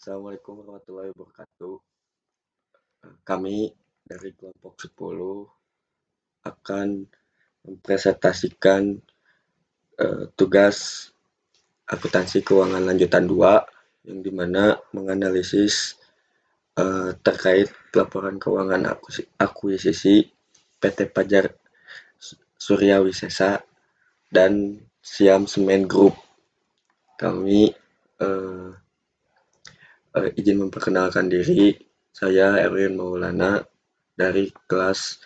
Assalamualaikum warahmatullahi wabarakatuh. Kami dari kelompok 10 akan mempresentasikan tugas akuntansi keuangan lanjutan 2 yang dimana menganalisis terkait laporan keuangan akuisisi PT Fajar Surya Wisesa dan Siam Semen Group. Kami izin memperkenalkan diri, saya Erwin Maulana dari kelas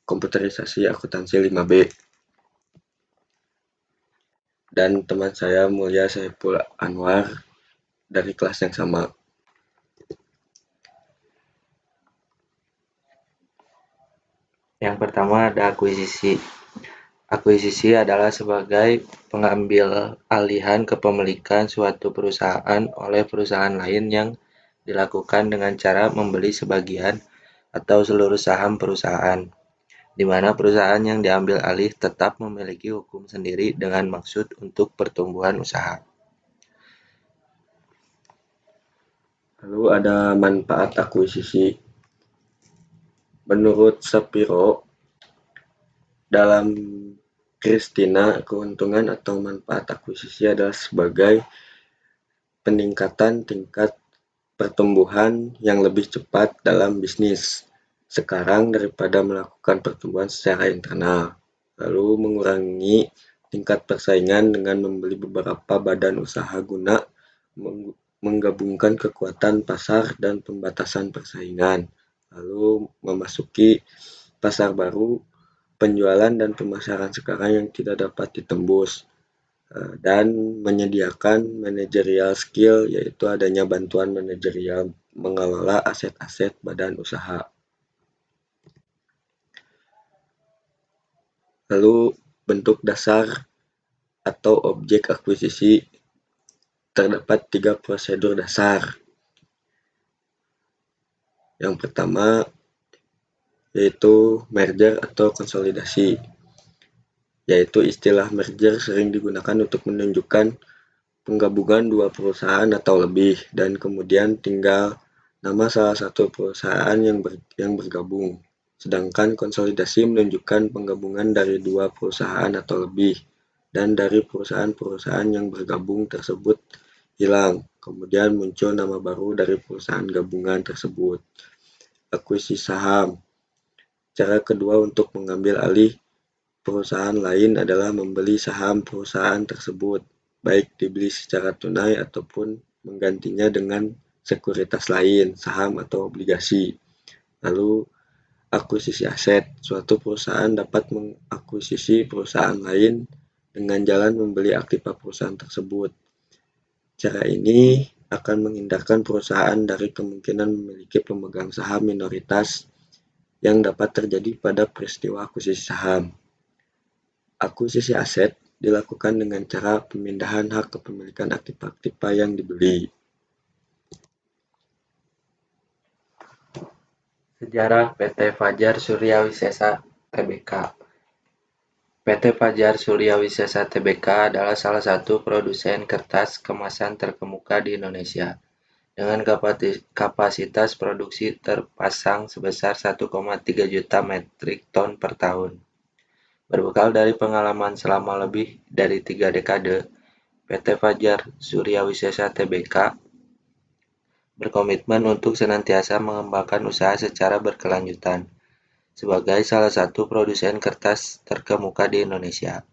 komputerisasi akuntansi 5B. Dan teman saya Mulya Saiful Anwar dari kelas yang sama. Yang pertama ada akuisisi. Akuisisi adalah sebagai pengambil alihan kepemilikan suatu perusahaan oleh perusahaan lain yang dilakukan dengan cara membeli sebagian atau seluruh saham perusahaan, di mana perusahaan yang diambil alih tetap memiliki hukum sendiri dengan maksud untuk pertumbuhan usaha. Lalu ada manfaat akuisisi. Menurut Shapiro, dalam Kristina, keuntungan atau manfaat akuisisi adalah sebagai peningkatan tingkat pertumbuhan yang lebih cepat dalam bisnis sekarang daripada melakukan pertumbuhan secara internal, lalu mengurangi tingkat persaingan dengan membeli beberapa badan usaha guna menggabungkan kekuatan pasar dan pembatasan persaingan, lalu memasuki pasar baru, penjualan dan pemasaran sekarang yang tidak dapat ditembus, dan menyediakan managerial skill, yaitu adanya bantuan manajerial mengelola aset-aset badan usaha. Lalu bentuk dasar atau objek akuisisi, terdapat 3 prosedur dasar. Yang pertama yaitu merger atau konsolidasi, yaitu istilah merger sering digunakan untuk menunjukkan penggabungan dua perusahaan atau lebih dan kemudian tinggal nama salah satu perusahaan yang bergabung. Sedangkan konsolidasi menunjukkan penggabungan dari dua perusahaan atau lebih dan dari perusahaan-perusahaan yang bergabung tersebut hilang, kemudian muncul nama baru dari perusahaan gabungan tersebut. Akuisisi saham. Cara kedua untuk mengambil alih perusahaan lain adalah membeli saham perusahaan tersebut, baik dibeli secara tunai ataupun menggantinya dengan sekuritas lain, saham atau obligasi. Lalu akuisisi aset. Suatu perusahaan dapat mengakuisisi perusahaan lain dengan jalan membeli aktiva perusahaan tersebut. Cara ini akan menghindarkan perusahaan dari kemungkinan memiliki pemegang saham minoritas yang dapat terjadi pada peristiwa akuisisi saham. Akuisisi aset dilakukan dengan cara pemindahan hak kepemilikan aktiva-aktiva yang dibeli. Sejarah PT Fajar Surya Wisesa Tbk. PT Fajar Surya Wisesa Tbk adalah salah satu produsen kertas kemasan terkemuka di Indonesia, dengan kapasitas produksi terpasang sebesar 1,3 juta metrik ton per tahun. Berbekal dari pengalaman selama lebih dari 3 dekade, PT Fajar Surya Wisesa Tbk berkomitmen untuk senantiasa mengembangkan usaha secara berkelanjutan sebagai salah satu produsen kertas terkemuka di Indonesia.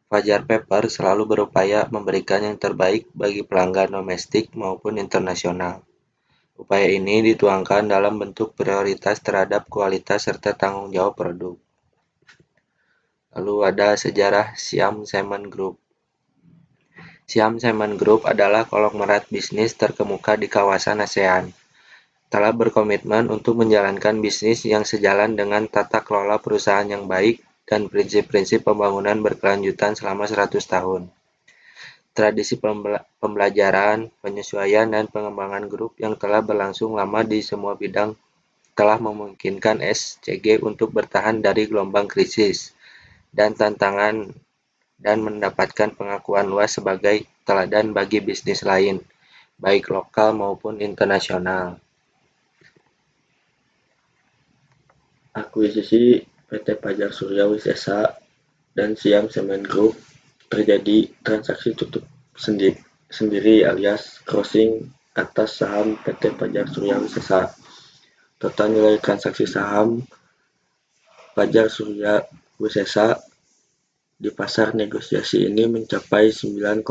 Fajar Paper selalu berupaya memberikan yang terbaik bagi pelanggan domestik maupun internasional. Upaya ini dituangkan dalam bentuk prioritas terhadap kualitas serta tanggung jawab produk. Lalu ada sejarah Siam Semen Group. Siam Semen Group adalah konglomerat bisnis terkemuka di kawasan ASEAN. Telah berkomitmen untuk menjalankan bisnis yang sejalan dengan tata kelola perusahaan yang baik dan prinsip-prinsip pembangunan berkelanjutan selama 100 tahun. Tradisi pembelajaran, penyesuaian, dan pengembangan grup yang telah berlangsung lama di semua bidang telah memungkinkan SCG untuk bertahan dari gelombang krisis dan tantangan dan mendapatkan pengakuan luas sebagai teladan bagi bisnis lain, baik lokal maupun internasional. Akuisisi PT Fajar Surya Wisesa dan Siam Cement Group terjadi transaksi tutup sendiri alias crossing atas saham PT Fajar Surya Wisesa. Total nilai transaksi saham Fajar Surya Wisesa di pasar negosiasi ini mencapai 9,6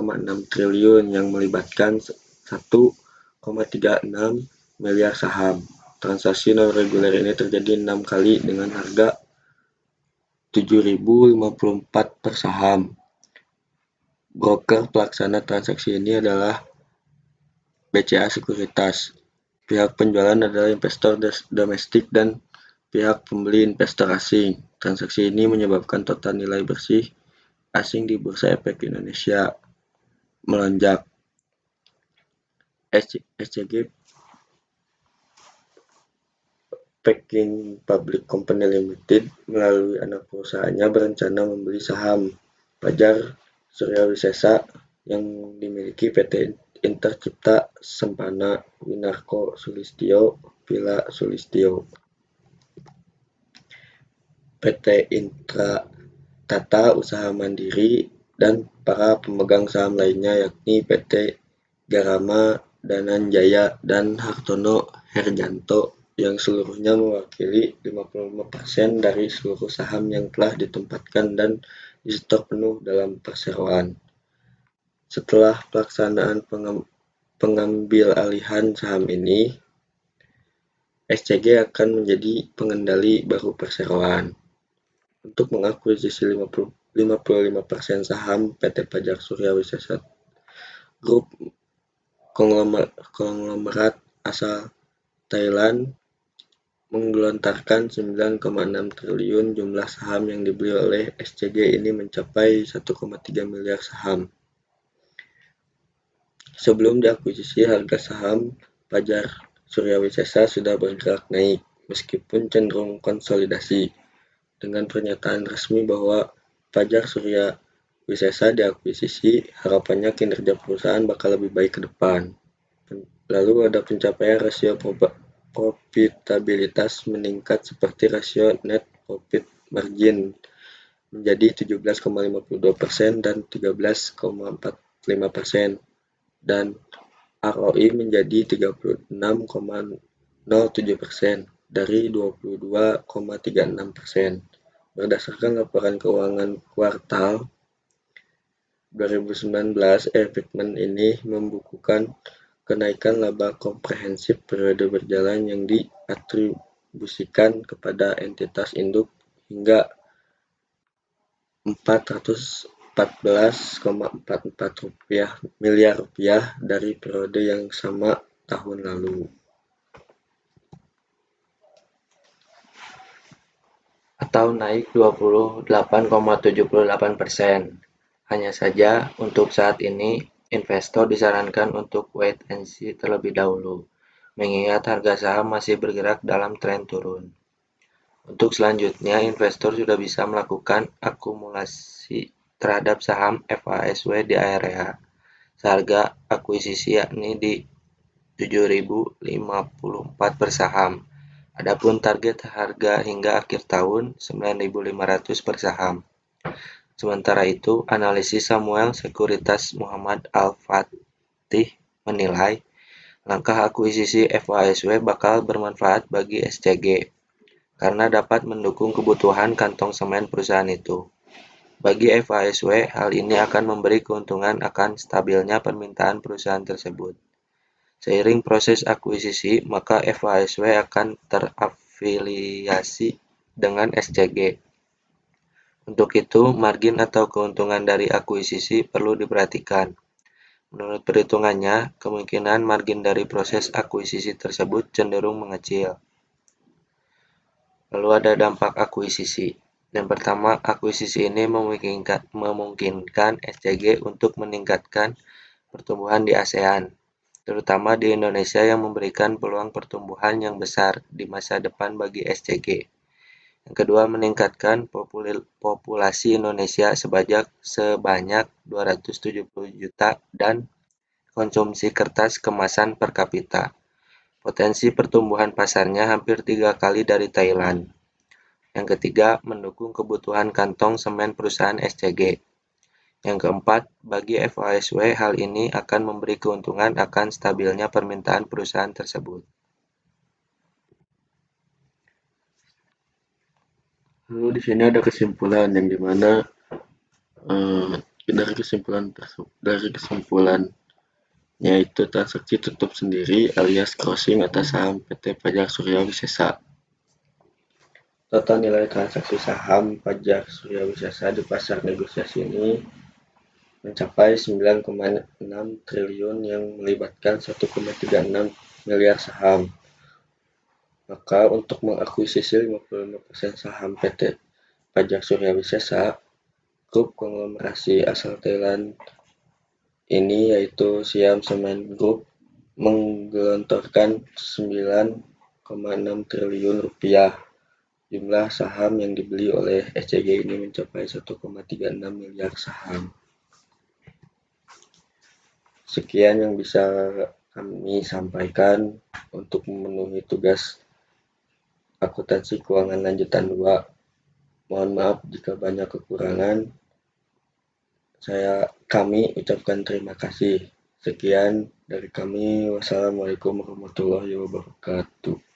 triliun yang melibatkan 1,36 miliar saham. Transaksi non-reguler ini terjadi 6 kali dengan harga 7.054 per saham. Broker pelaksana transaksi ini adalah BCA Sekuritas. Pihak penjualan adalah investor domestik dan pihak pembeli investor asing. Transaksi ini menyebabkan total nilai bersih asing di Bursa Efek Indonesia melonjak. SCG Packing Public Company Limited melalui anak perusahaannya berencana membeli saham Fajar Surya Wisesa yang dimiliki PT Intercipta Sempana Winarko Sulistyo Villa Sulistyo. PT Intra Tata Usaha Mandiri dan para pemegang saham lainnya yakni PT Garama Dananjaya dan Hartono Herjanto yang seluruhnya mewakili 55% dari seluruh saham yang telah ditempatkan dan disetor penuh dalam perseroan. Setelah pelaksanaan pengambil alihan saham ini, SCG akan menjadi pengendali baru perseroan. Untuk mengakuisisi 55% saham PT Fajar Surya Wisesa Group, konglomerat asal Thailand menggelontarkan 9,6 triliun. Jumlah saham yang dibeli oleh SCG ini mencapai 1,3 miliar saham. Sebelum diakuisisi, harga saham Fajar Surya Wisesa sudah bergerak naik, meskipun cenderung konsolidasi. Dengan pernyataan resmi bahwa Fajar Surya Wisesa diakuisisi, harapannya kinerja perusahaan bakal lebih baik ke depan. Lalu ada pencapaian rasio profitabilitas meningkat seperti rasio net profit margin menjadi 17,52% dan 13,45% dan ROI menjadi 36,07% dari 22,36%. Berdasarkan laporan keuangan kuartal 2019, Efekmen ini membukukan kenaikan laba komprehensif periode berjalan yang diatribusikan kepada entitas induk hingga Rp414,44 miliar dari periode yang sama tahun lalu. Atau naik 28,78%. Hanya saja, untuk saat ini, investor disarankan untuk wait and see terlebih dahulu, mengingat harga saham masih bergerak dalam tren turun. Untuk selanjutnya, investor sudah bisa melakukan akumulasi terhadap saham FASW di area seharga akuisisi yakni di 7.054 per saham. Adapun target harga hingga akhir tahun 9.500 per saham. Sementara itu, analisis Samuel Sekuritas Muhammad Al-Fatih menilai langkah akuisisi FASW bakal bermanfaat bagi SCG karena dapat mendukung kebutuhan kantong semen perusahaan itu. Bagi FASW, hal ini akan memberi keuntungan akan stabilnya permintaan perusahaan tersebut. Seiring proses akuisisi, maka FASW akan terafiliasi dengan SCG. Untuk itu, margin atau keuntungan dari akuisisi perlu diperhatikan. Menurut perhitungannya, kemungkinan margin dari proses akuisisi tersebut cenderung mengecil. Lalu ada dampak akuisisi. Yang pertama, akuisisi ini memungkinkan SCG untuk meningkatkan pertumbuhan di ASEAN, terutama di Indonesia yang memberikan peluang pertumbuhan yang besar di masa depan bagi SCG. Yang kedua, meningkatkan populasi Indonesia sebanyak 270 juta dan konsumsi kertas kemasan per kapita. Potensi pertumbuhan pasarnya hampir 3 kali dari Thailand. Yang ketiga, mendukung kebutuhan kantong semen perusahaan SCG. Yang keempat, bagi FASW hal ini akan memberi keuntungan akan stabilnya permintaan perusahaan tersebut. Lalu di sini ada kesimpulan yang dimana dari kesimpulannya itu transaksi tutup sendiri alias crossing atas saham PT Fajar Surya Wisesa. Total nilai transaksi saham Fajar Surya Wisesa di pasar negosiasi ini mencapai 9,6 triliun yang melibatkan 1,36 miliar saham. Maka untuk mengakuisisi 55% saham PT Fajar Surya Wisesa, grup konglomerasi asal Thailand ini yaitu Siam Cement Group menggelontorkan 9,6 triliun rupiah. Jumlah saham yang dibeli oleh SCG ini mencapai 1,36 miliar saham. Sekian yang bisa kami sampaikan untuk memenuhi tugas akuntansi keuangan lanjutan 2. Mohon maaf jika banyak kekurangan. Kami ucapkan terima kasih. Sekian dari kami. Wassalamualaikum warahmatullahi wabarakatuh.